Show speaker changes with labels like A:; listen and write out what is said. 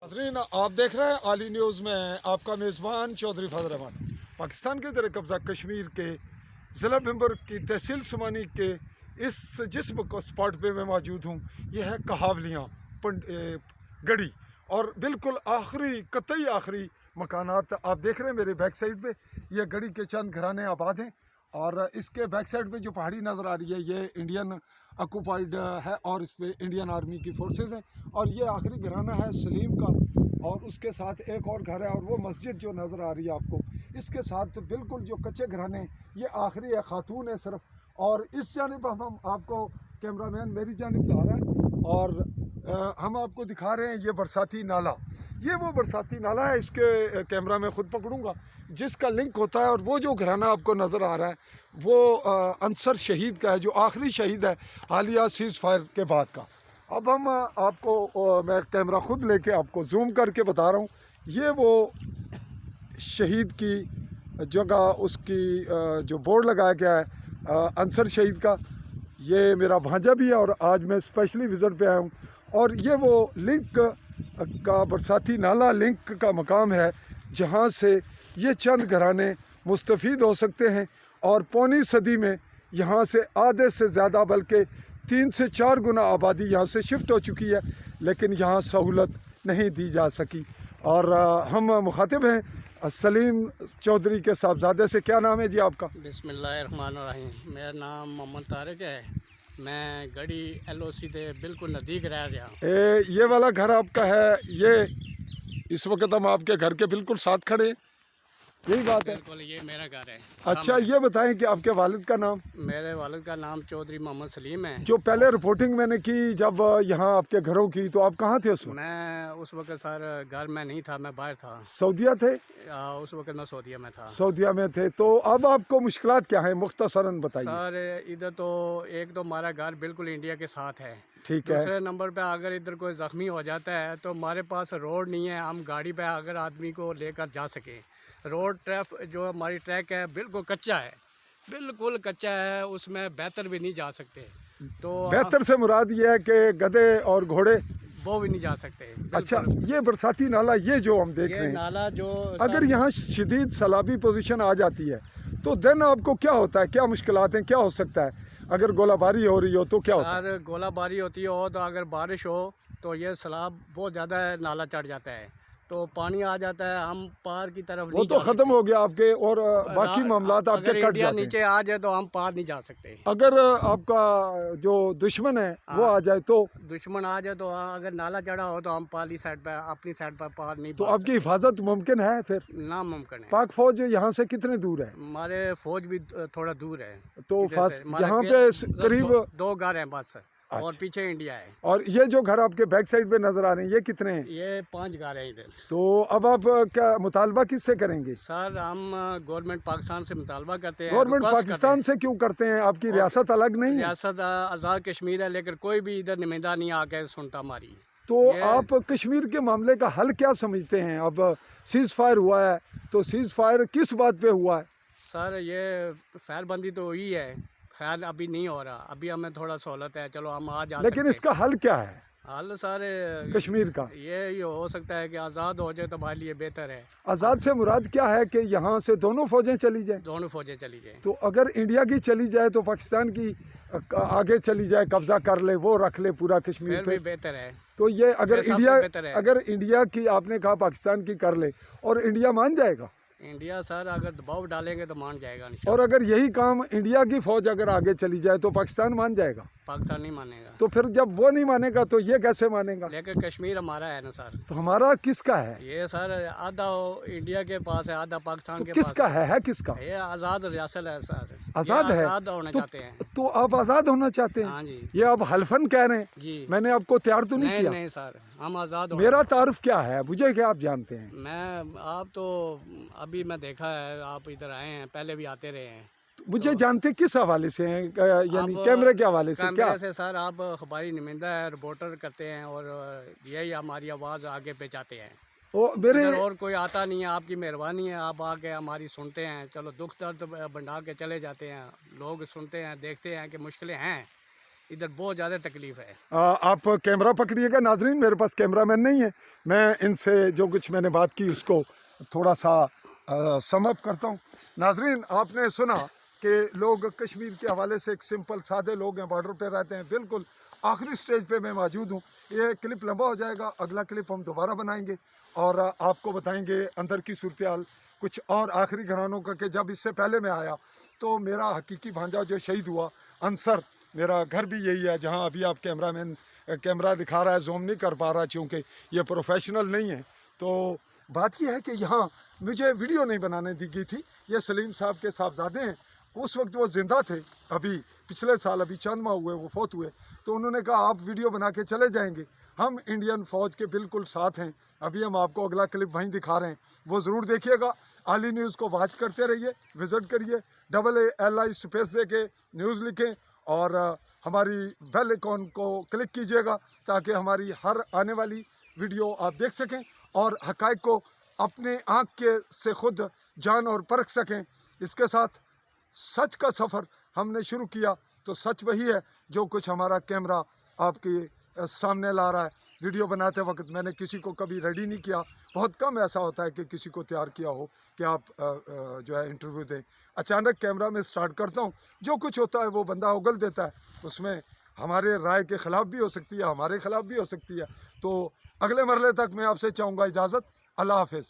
A: नाज़रीन, आप देख रहे हैं आली न्यूज़ में आपका मेज़बान चौधरी फजल रहमान। पाकिस्तान के ज़र कब्ज़ा कश्मीर के ज़िला भिंबर की तहसील सुमानी के इस जिस्म को स्पॉट पे मैं मौजूद हूँ। यह है कहावलियाँ गढ़ी और बिल्कुल आखिरी कतई आखिरी मकानात आप देख रहे हैं मेरे बैक साइड पे। यह गढ़ी के चंद घराने आबाद हैं और इसके बैक साइड पे जो पहाड़ी नज़र आ रही है ये इंडियन ऑक्यूपाइड है और इस पर इंडियन आर्मी की फोर्सेस हैं। और ये आखिरी घराना है सलीम का और उसके साथ एक और घर है और वो मस्जिद जो नज़र आ रही है आपको इसके साथ बिल्कुल जो कच्चे घराने ये आखिरी है, खातून है सिर्फ। और इस जानिब हम आपको कैमरामैन मेरी जानिब ला रहा है और हम आपको दिखा रहे हैं ये बरसाती नाला। ये वो बरसाती नाला है, इसके कैमरा में ख़ुद पकड़ूंगा जिसका लिंक होता है। और वो जो घराना आपको नज़र आ रहा है वो अंसर शहीद का है जो आखिरी शहीद है हालिया सीज़ फायर के बाद का। अब हम आपको मैं कैमरा ख़ुद लेके आपको जूम करके बता रहा हूँ। ये वो शहीद की जगह उसकी जो बोर्ड लगाया गया है अंसर शहीद का। ये मेरा भांजा भी है और आज मैं स्पेशली विज़िट पे आया हूँ। और ये वो लिंक का बरसाती नाला लिंक का मकाम है जहाँ से ये चंद घराने मुस्तफ़ीद हो सकते हैं। और पौनी सदी में यहाँ से आधे से ज़्यादा बल्कि 3 से 4 गुना आबादी यहाँ से शिफ्ट हो चुकी है, लेकिन यहाँ सहूलत नहीं दी जा सकी। और हम मुखातिब हैं सलीम चौधरी के साहबजादे से। क्या नाम है जी आपका?
B: बिस्मिल्लाहिर्रहमानिर्रहीम। मेरा नाम मोहम्मद तारिक है। मैं गढ़ी LOC के बिल्कुल नज़दीक रह रहा हूँ।
A: ये वाला घर आपका है? ये इस वक्त हम आपके घर के बिल्कुल साथ खड़े हैं, यही बात है?
B: बिल्कुल, ये मेरा घर है।
A: अच्छा, ये बताएं कि आपके वालिद का नाम?
B: मेरे वालिद का नाम चौधरी मोहम्मद सलीम है।
A: जो पहले रिपोर्टिंग मैंने की जब यहाँ आपके घरों की, तो आप कहाँ थे उस वक्त?
B: मैं उस वक्त सर घर में नहीं था, मैं बाहर था।
A: सऊदीया थे?
B: उस वक्त मैं सऊदीया में था।
A: सऊदीया में थे। तो अब आपको मुश्किलात क्या है, मुख्तसरन बताइए।
B: सर इधर तो एक तो हमारा घर बिल्कुल इंडिया के साथ है।
A: ठीक है।
B: दूसरे नंबर पे अगर इधर कोई ज़ख्मी हो जाता है तो हमारे पास रोड नहीं है, हम गाड़ी पे अगर आदमी को लेकर जा सकें। रोड जो हमारी ट्रैक है बिल्कुल कच्चा है, बिल्कुल कच्चा है, उसमें बेहतर भी नहीं जा सकते। तो
A: बेहतर से मुराद ये है कि गधे और घोड़े
B: वो भी नहीं जा सकते।
A: अच्छा, ये बरसाती नाला ये जो हम देख रहे हैं,
B: नाला जो
A: अगर यहाँ शदीद सैलाबी पोजीशन आ जाती है तो दिन आपको क्या होता है, क्या मुश्किलात हैं, क्या हो सकता है? अगर गोलाबारी हो रही हो तो क्या होता है?
B: सर गोलाबारी होती हो तो अगर बारिश हो तो ये सैलाब बहुत ज़्यादा नाला चढ़ जाता है, तो पानी आ जाता है, हम पार की तरफ
A: वो तो ख़त्म हो गया आपके और बाकी मामलात आपके कट जाते हैं।
B: नीचे आ जाए तो हम पार नहीं जा सकते।
A: अगर आपका जो दुश्मन है वो आ जाए तो?
B: दुश्मन आ जाए तो अगर नाला चढ़ा हो तो हम पाली साइड पर अपनी साइड पर पार नहीं
A: तो आपकी हिफाजत मुमकिन है? फिर
B: नामुमकिन है।
A: पाक फौज यहाँ से कितने दूर है?
B: हमारे फौज भी थोड़ा दूर है।
A: तो यहाँ पे करीब
B: 2 घर हैं बस। अच्छा। और पीछे इंडिया है।
A: और ये जो घर आपके बैक साइड पे नजर आ रहे हैं ये कितने हैं?
B: ये 5 घर हैं इधर।
A: तो अब आप क्या मुतालबा किससे करेंगे?
B: सर हम गवर्नमेंट पाकिस्तान से मुतालबा करते हैं।
A: गवर्नमेंट पाकिस्तान से क्यों करते हैं? आपकी रियासत अलग नहीं है?
B: रियासत आज़ाद कश्मीर है, लेकिन कोई भी इधर नुमाइंदा नहीं आके सुनता हमारी।
A: तो आप कश्मीर के मामले का हल क्या समझते हैं? अब सीज़ फायर हुआ है तो सीज़ फायर किस बात पे हुआ है?
B: सर ये फायरबंदी तो हुई है, खैर अभी नहीं हो रहा, अभी हमें थोड़ा सहूलत है, चलो हम आ जा
A: लेकिन इसका हल क्या है
B: हल सारे
A: कश्मीर का?
B: ये हो सकता है कि आज़ाद हो जाए तो हमारे लिए बेहतर है।
A: आज़ाद से मुराद क्या है कि यहाँ से दोनों फौजें चली जाएं?
B: दोनों फौजें चली जाएं।
A: तो अगर इंडिया की चली जाए तो पाकिस्तान की आगे चली जाए, कब्जा कर ले, वो रख ले पूरा कश्मीर पे,
B: बेहतर है।
A: तो ये अगर इंडिया की आपने कहा पाकिस्तान की कर ले और इंडिया मान जाएगा?
B: इंडिया सर अगर दबाव डालेंगे तो मान जाएगा।
A: और अगर यही काम इंडिया की फौज अगर आगे चली जाए तो पाकिस्तान मान जाएगा?
B: पाकिस्तान नहीं मानेगा।
A: तो फिर जब वो नहीं मानेगा तो ये कैसे मानेगा?
B: लेकिन कश्मीर हमारा है ना सर।
A: तो हमारा किसका है?
B: ये सर आधा इंडिया के पास है, आधा पाकिस्तान
A: तो
B: के
A: किसका
B: पास
A: है किसका?
B: ये आज़ाद रियासत है सर।
A: आज़ाद है?
B: आज़ाद होना चाहते हैं।
A: तो आप आज़ाद होना चाहते हैं?
B: हाँ जी।
A: ये आप हल्फन कह रहे हैं
B: जी।
A: मैंने आपको तैयार तो नहीं किया?
B: नहीं सर, हम आज़ाद।
A: मेरा तारुफ क्या है, मुझे क्या आप जानते हैं?
B: आप तो अभी मैं देखा है आप इधर आए हैं, पहले भी आते रहे हैं।
A: मुझे जानते किस हवाले से हैं, यानी कैमरे के हवाले से? क्या
B: से सर आप अखबारी नुमाइंदा है, रिपोर्टर करते हैं और यही हमारी आवाज़ आगे पहुँचाते हैं।
A: मेरे
B: और कोई आता नहीं है, आपकी मेहरबानी है, आप आके हमारी सुनते हैं, चलो दुख दर्द बंटा के चले जाते हैं, लोग सुनते हैं, देखते हैं कि मुश्किलें हैं, इधर बहुत ज़्यादा तकलीफ़ है।
A: आप कैमरा पकड़िएगा नाजरीन, मेरे पास कैमरामैन नहीं है, मैं इनसे जो कुछ मैंने बात की उसको थोड़ा सा सम अप करता हूँ। नाजरीन, आपने सुना कि लोग कश्मीर के हवाले से एक सिंपल सादे लोग हैं, बॉर्डर पे रहते हैं। बिल्कुल आखिरी स्टेज पे मैं मौजूद हूँ। ये क्लिप लंबा हो जाएगा, अगला क्लिप हम दोबारा बनाएंगे और आपको बताएंगे अंदर की सूरत हाल कुछ और आखिरी घरानों का, कि जब इससे पहले मैं आया तो मेरा हकीकी भांजा जो शहीद हुआ अंसर, मेरा घर भी यही है जहाँ अभी आप कैमरा दिखा रहा है, जूम नहीं कर पा रहा क्योंकि ये प्रोफेशनल नहीं है। तो बात यह है कि यहाँ मुझे वीडियो नहीं बनाने दी गई थी। ये सलीम साहब के साहबजादे हैं, उस वक्त वो ज़िंदा थे, अभी पिछले साल अभी चंद माह हुए वो फौत हुए। तो उन्होंने कहा आप वीडियो बना के चले जाएंगे, हम इंडियन फ़ौज के बिल्कुल साथ हैं। अभी हम आपको अगला क्लिप वहीं दिखा रहे हैं, वो ज़रूर देखिएगा। आली न्यूज़ को वॉच करते रहिए, विज़िट करिए, AALI स्पेस दे के न्यूज़ लिखें और हमारी बेल आइकॉन को क्लिक कीजिएगा ताकि हमारी हर आने वाली वीडियो आप देख सकें और हक़ाइक़ को अपने आँख के से खुद जान और परख सकें। इसके साथ सच का सफ़र हमने शुरू किया तो सच वही है जो कुछ हमारा कैमरा आपके सामने ला रहा है। वीडियो बनाते वक्त मैंने किसी को कभी रेडी नहीं किया, बहुत कम ऐसा होता है कि किसी को तैयार किया हो कि आप जो है इंटरव्यू दें। अचानक कैमरा में स्टार्ट करता हूँ, जो कुछ होता है वो बंदा उगल देता है, उसमें हमारे राय के ख़िलाफ़ भी हो सकती है, हमारे ख़िलाफ़ भी हो सकती है। तो अगले मरले तक मैं आपसे चाहूँगा इजाज़त। अल्लाह हाफ़िज़।